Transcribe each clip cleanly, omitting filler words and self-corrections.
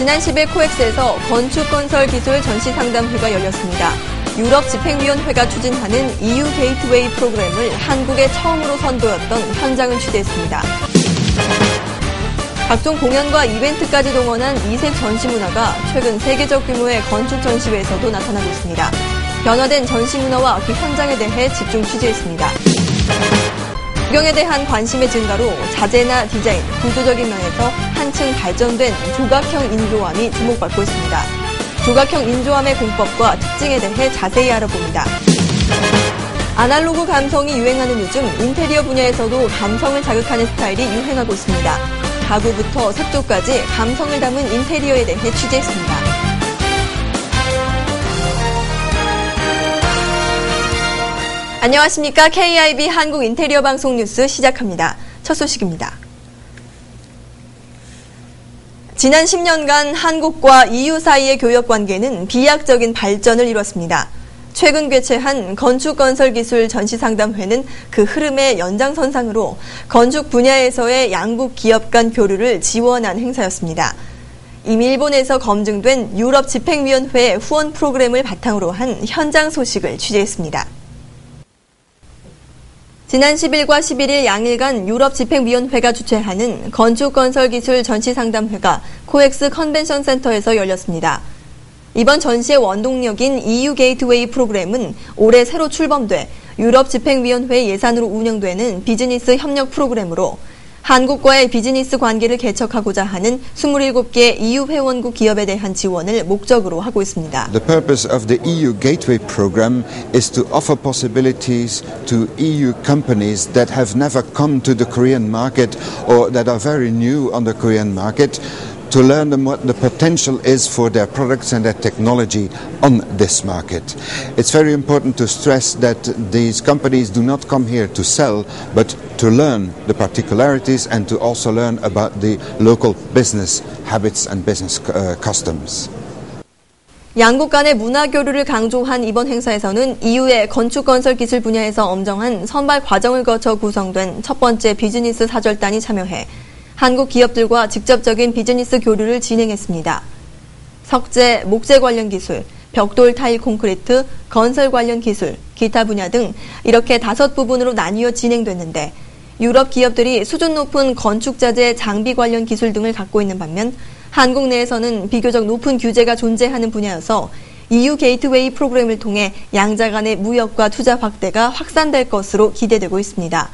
지난 10일 코엑스에서 건축건설기술 전시상담회가 열렸습니다. 유럽 집행위원회가 추진하는 EU 게이트웨이 프로그램을 한국에 처음으로 선보였던 현장을 취재했습니다. 각종 공연과 이벤트까지 동원한 이색 전시 문화가 최근 세계적 규모의 건축 전시회에서도 나타나고 있습니다. 변화된 전시 문화와 그 현장에 대해 집중 취재했습니다. 구경에 대한 관심의 증가로 자재나 디자인, 구조적인 면에서 한층 발전된 조각형 인조함이 주목받고 있습니다. 조각형 인조함의 공법과 특징에 대해 자세히 알아봅니다. 아날로그 감성이 유행하는 요즘 인테리어 분야에서도 감성을 자극하는 스타일이 유행하고 있습니다. 가구부터 색조까지 감성을 담은 인테리어에 대해 취재했습니다. 안녕하십니까. KIB 한국 인테리어 방송 뉴스 시작합니다. 첫 소식입니다. 지난 10년간 한국과 EU 사이의 교역 관계는 비약적인 발전을 이뤘습니다. 최근 개최한 건축건설기술 전시상담회는 그 흐름의 연장선상으로 건축 분야에서의 양국 기업 간 교류를 지원한 행사였습니다. 이미 일본에서 검증된 유럽 집행위원회 후원 프로그램을 바탕으로 한 현장 소식을 취재했습니다. 지난 10일과 11일 양일간 유럽 집행위원회가 주최하는 건축건설기술 전시상담회가 코엑스 컨벤션 센터에서 열렸습니다. 이번 전시의 원동력인 EU 게이트웨이 프로그램은 올해 새로 출범돼 유럽 집행위원회 예산으로 운영되는 비즈니스 협력 프로그램으로 한국과의 비즈니스 관계를 개척하고자 하는 27개 EU 회원국 기업에 대한 지원을 목적으로 하고 있습니다. The purpose of the EU Gateway program is to offer possibilities to EU companies that have never come to the Korean market or that are very new on the Korean market to learn what the potential is for their products and their technology on this market. It's very important to stress that these companies do not come here to sell, but to learn the particularities and to also learn about the local business habits and business customs. 양국 간의 문화 교류를 강조한 이번 행사에서는 EU의 건축건설 기술 분야에서 엄정한 선발 과정을 거쳐 구성된 첫 번째 비즈니스 사절단이 참여해 한국 기업들과 직접적인 비즈니스 교류를 진행했습니다. 석재, 목재 관련 기술, 벽돌 타일 콘크리트, 건설 관련 기술, 기타 분야 등 이렇게 5부분으로 나뉘어 진행됐는데 유럽 기업들이 수준 높은 건축자재, 장비 관련 기술 등을 갖고 있는 반면 한국 내에서는 비교적 높은 규제가 존재하는 분야여서 EU 게이트웨이 프로그램을 통해 양자 간의 무역과 투자 확대가 확산될 것으로 기대되고 있습니다.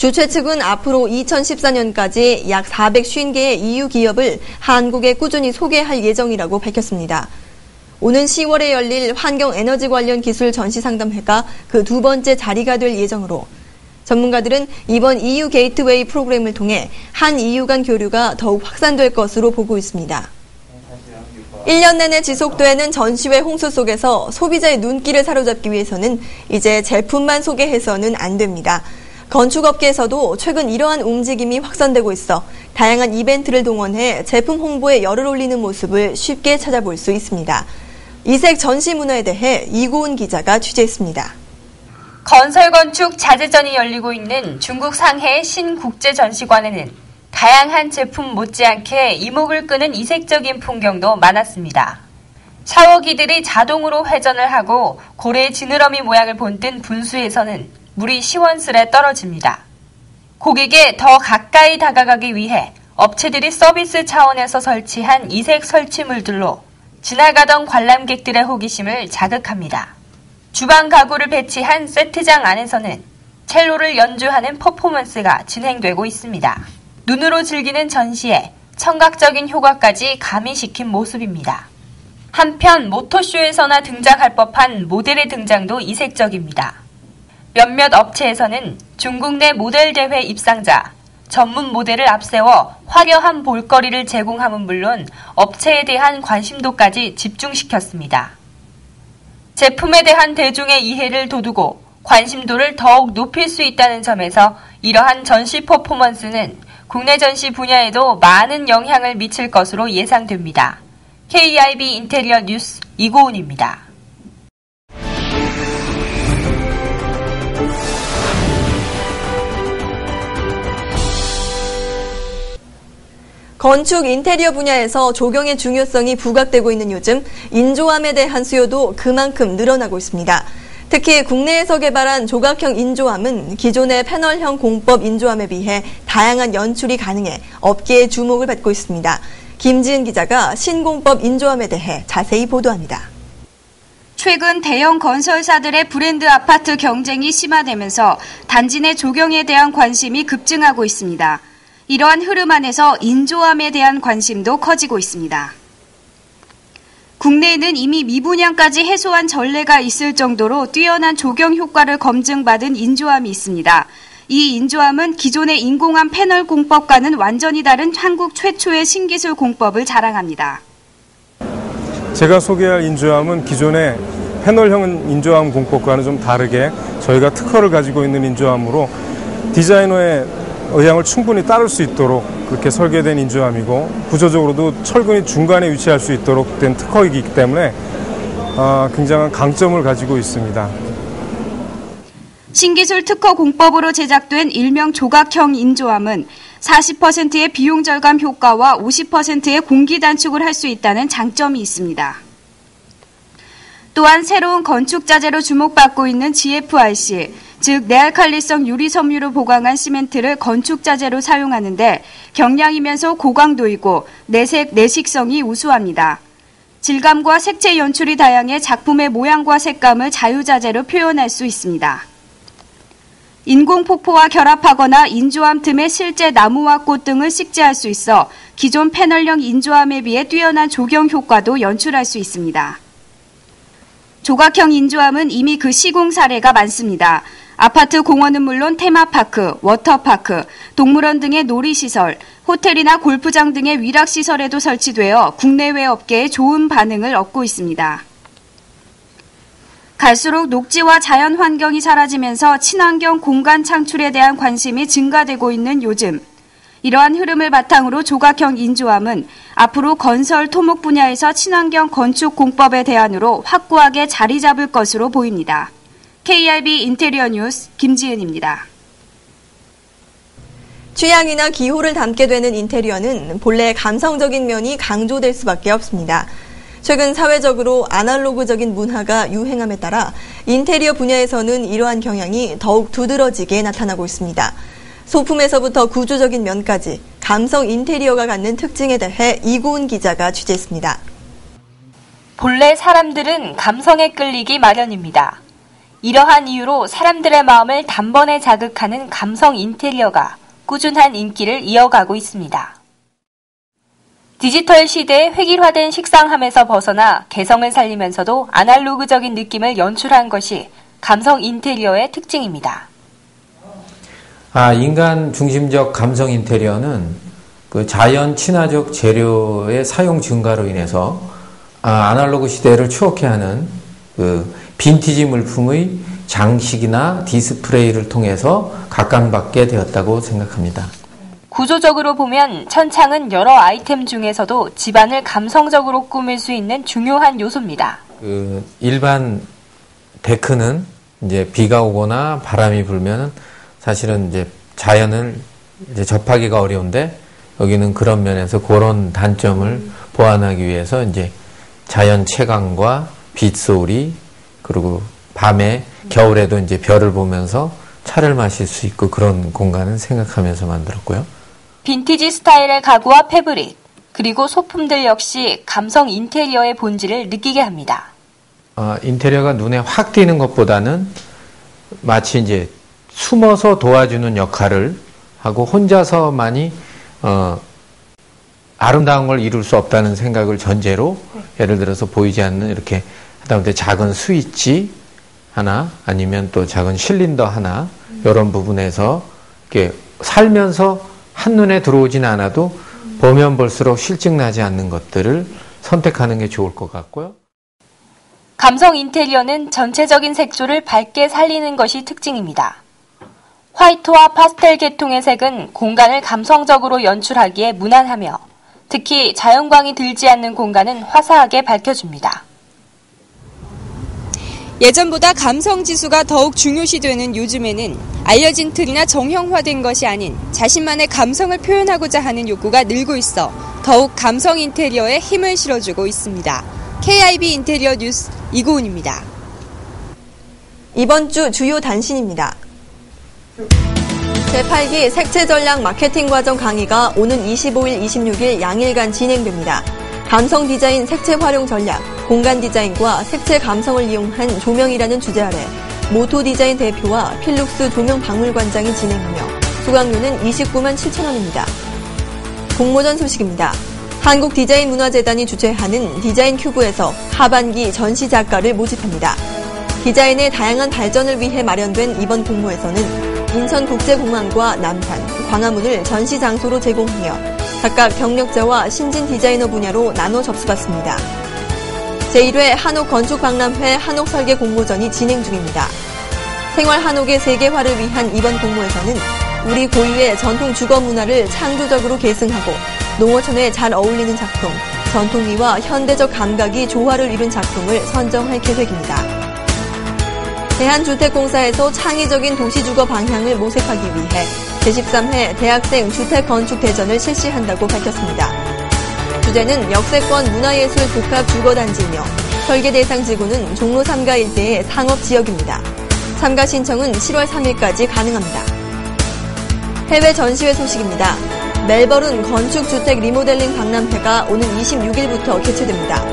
주최 측은 앞으로 2014년까지 약 450개의 EU 기업을 한국에 꾸준히 소개할 예정이라고 밝혔습니다. 오는 10월에 열릴 환경에너지 관련 기술 전시상담회가 그 두 번째 자리가 될 예정으로 전문가들은 이번 EU 게이트웨이 프로그램을 통해 한 EU 간 교류가 더욱 확산될 것으로 보고 있습니다. 1년 내내 지속되는 전시회 홍수 속에서 소비자의 눈길을 사로잡기 위해서는 이제 제품만 소개해서는 안 됩니다. 건축업계에서도 최근 이러한 움직임이 확산되고 있어 다양한 이벤트를 동원해 제품 홍보에 열을 올리는 모습을 쉽게 찾아볼 수 있습니다. 이색 전시 문화에 대해 이고은 기자가 취재했습니다. 건설건축 자재전이 열리고 있는 중국 상해의 신국제전시관에는 다양한 제품 못지않게 이목을 끄는 이색적인 풍경도 많았습니다. 샤워기들이 자동으로 회전을 하고 고래의 지느러미 모양을 본뜬 분수에서는 물이 시원스레 떨어집니다. 고객에 더 가까이 다가가기 위해 업체들이 서비스 차원에서 설치한 이색 설치물들로 지나가던 관람객들의 호기심을 자극합니다. 주방 가구를 배치한 세트장 안에서는 첼로를 연주하는 퍼포먼스가 진행되고 있습니다. 눈으로 즐기는 전시에 청각적인 효과까지 가미시킨 모습입니다. 한편 모터쇼에서나 등장할 법한 모델의 등장도 이색적입니다. 몇몇 업체에서는 중국 내 모델 대회 입상자, 전문 모델을 앞세워 화려한 볼거리를 제공함은 물론 업체에 대한 관심도까지 집중시켰습니다. 제품에 대한 대중의 이해를 돋우고 관심도를 더욱 높일 수 있다는 점에서 이러한 전시 퍼포먼스는 국내 전시 분야에도 많은 영향을 미칠 것으로 예상됩니다. KIB 인테리어 뉴스 이고은입니다. 건축 인테리어 분야에서 조경의 중요성이 부각되고 있는 요즘 인조암에 대한 수요도 그만큼 늘어나고 있습니다. 특히 국내에서 개발한 조각형 인조암은 기존의 패널형 공법 인조암에 비해 다양한 연출이 가능해 업계의 주목을 받고 있습니다. 김지은 기자가 신공법 인조암에 대해 자세히 보도합니다. 최근 대형 건설사들의 브랜드 아파트 경쟁이 심화되면서 단지 내 조경에 대한 관심이 급증하고 있습니다. 이러한 흐름 안에서 인조암에 대한 관심도 커지고 있습니다. 국내에는 이미 미분양까지 해소한 전례가 있을 정도로 뛰어난 조경 효과를 검증받은 인조암이 있습니다. 이 인조암은 기존의 인공암 패널 공법과는 완전히 다른 한국 최초의 신기술 공법을 자랑합니다. 제가 소개할 인조암은 기존의 패널형 인조암 공법과는 좀 다르게 저희가 특허를 가지고 있는 인조암으로 디자이너의 의향을 충분히 따를 수 있도록 그렇게 설계된 인조암이고 구조적으로도 철근이 중간에 위치할 수 있도록 된 특허이기 때문에 굉장한 강점을 가지고 있습니다. 신기술 특허 공법으로 제작된 일명 조각형 인조암은 40%의 비용 절감 효과와 50%의 공기 단축을 할 수 있다는 장점이 있습니다. 또한 새로운 건축 자재로 주목받고 있는 GFRC, 즉 내알칼리성 유리 섬유로 보강한 시멘트를 건축 자재로 사용하는데 경량이면서 고강도이고 내색, 내식성이 우수합니다. 질감과 색채 연출이 다양해 작품의 모양과 색감을 자유자재로 표현할 수 있습니다. 인공폭포와 결합하거나 인조암 틈에 실제 나무와 꽃 등을 식재할 수 있어 기존 패널형 인조암에 비해 뛰어난 조경 효과도 연출할 수 있습니다. 조각형 인조암은 이미 그 시공 사례가 많습니다. 아파트 공원은 물론 테마파크, 워터파크, 동물원 등의 놀이시설, 호텔이나 골프장 등의 위락시설에도 설치되어 국내외 업계에 좋은 반응을 얻고 있습니다. 갈수록 녹지와 자연 환경이 사라지면서 친환경 공간 창출에 대한 관심이 증가되고 있는 요즘. 이러한 흐름을 바탕으로 조각형 인조암은 앞으로 건설 토목 분야에서 친환경 건축 공법의 대안으로 확고하게 자리 잡을 것으로 보입니다. KRB 인테리어 뉴스 김지은입니다. 취향이나 기호를 담게 되는 인테리어는 본래 감성적인 면이 강조될 수밖에 없습니다. 최근 사회적으로 아날로그적인 문화가 유행함에 따라 인테리어 분야에서는 이러한 경향이 더욱 두드러지게 나타나고 있습니다. 소품에서부터 구조적인 면까지 감성 인테리어가 갖는 특징에 대해 이고은 기자가 취재했습니다. 본래 사람들은 감성에 끌리기 마련입니다. 이러한 이유로 사람들의 마음을 단번에 자극하는 감성 인테리어가 꾸준한 인기를 이어가고 있습니다. 디지털 시대의 획일화된 식상함에서 벗어나 개성을 살리면서도 아날로그적인 느낌을 연출한 것이 감성 인테리어의 특징입니다. 인간 중심적 감성 인테리어는 그 자연 친화적 재료의 사용 증가로 인해서 아날로그 시대를 추억해 하는 그 빈티지 물품의 장식이나 디스플레이를 통해서 각광받게 되었다고 생각합니다. 구조적으로 보면 천창은 여러 아이템 중에서도 집안을 감성적으로 꾸밀 수 있는 중요한 요소입니다. 일반 데크는 이제 비가 오거나 바람이 불면 사실은 이제 자연을 이제 접하기가 어려운데 여기는 그런 면에서 그런 단점을 보완하기 위해서 이제 자연 채광과 빗소리 그리고 밤에 겨울에도 이제 별을 보면서 차를 마실 수 있고 그런 공간을 생각하면서 만들었고요. 빈티지 스타일의 가구와 패브릭 그리고 소품들 역시 감성 인테리어의 본질을 느끼게 합니다. 인테리어가 눈에 확 띄는 것보다는 마치 이제 숨어서 도와주는 역할을 하고 혼자서만이 아름다운 걸 이룰 수 없다는 생각을 전제로 예를 들어서 보이지 않는 이렇게 하다못해 작은 스위치 하나 아니면 또 작은 실린더 하나 이런 부분에서 이렇게 살면서 한눈에 들어오지는 않아도 보면 볼수록 실증나지 않는 것들을 선택하는 게 좋을 것 같고요. 감성 인테리어는 전체적인 색조를 밝게 살리는 것이 특징입니다. 화이트와 파스텔 계통의 색은 공간을 감성적으로 연출하기에 무난하며 특히 자연광이 들지 않는 공간은 화사하게 밝혀줍니다. 예전보다 감성지수가 더욱 중요시되는 요즘에는 알려진 틀이나 정형화된 것이 아닌 자신만의 감성을 표현하고자 하는 욕구가 늘고 있어 더욱 감성 인테리어에 힘을 실어주고 있습니다. KIB 인테리어 뉴스 이고은입니다. 이번 주 주요 단신입니다. 제8기 색채 전략 마케팅 과정 강의가 오는 25일, 26일 양일간 진행됩니다. 감성 디자인 색채 활용 전략, 공간 디자인과 색채 감성을 이용한 조명이라는 주제 아래 모토 디자인 대표와 필룩스 조명 박물관장이 진행하며 수강료는 29만 7천 원입니다. 공모전 소식입니다. 한국디자인문화재단이 주최하는 디자인 큐브에서 하반기 전시 작가를 모집합니다. 디자인의 다양한 발전을 위해 마련된 이번 공모에서는 인천국제공항과 남산, 광화문을 전시 장소로 제공하며 각각 경력자와 신진 디자이너 분야로 나눠 접수받습니다. 제1회 한옥건축박람회 한옥설계 공모전이 진행 중입니다. 생활 한옥의 세계화를 위한 이번 공모에서는 우리 고유의 전통 주거 문화를 창조적으로 계승하고 농어촌에 잘 어울리는 작품, 전통미와 현대적 감각이 조화를 이룬 작품을 선정할 계획입니다. 대한주택공사에서 창의적인 도시주거 방향을 모색하기 위해 제13회 대학생 주택건축대전을 실시한다고 밝혔습니다. 주제는 역세권 문화예술 복합 주거단지이며 설계 대상 지구는 종로 3가 일대의 상업지역입니다. 참가 신청은 7월 3일까지 가능합니다. 해외 전시회 소식입니다. 멜버른 건축주택 리모델링 박람회가 오는 26일부터 개최됩니다.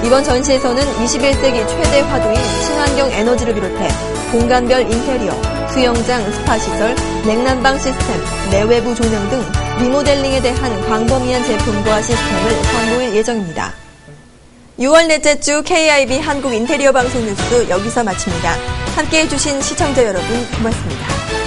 이번 전시에서는 21세기 최대 화두인 친환경 에너지를 비롯해 공간별 인테리어, 수영장, 스파시설, 냉난방 시스템, 내외부 조명 등 리모델링에 대한 광범위한 제품과 시스템을 선보일 예정입니다. 6월 넷째 주 KIB 한국 인테리어 방송 뉴스 여기서 마칩니다. 함께해 주신 시청자 여러분 고맙습니다.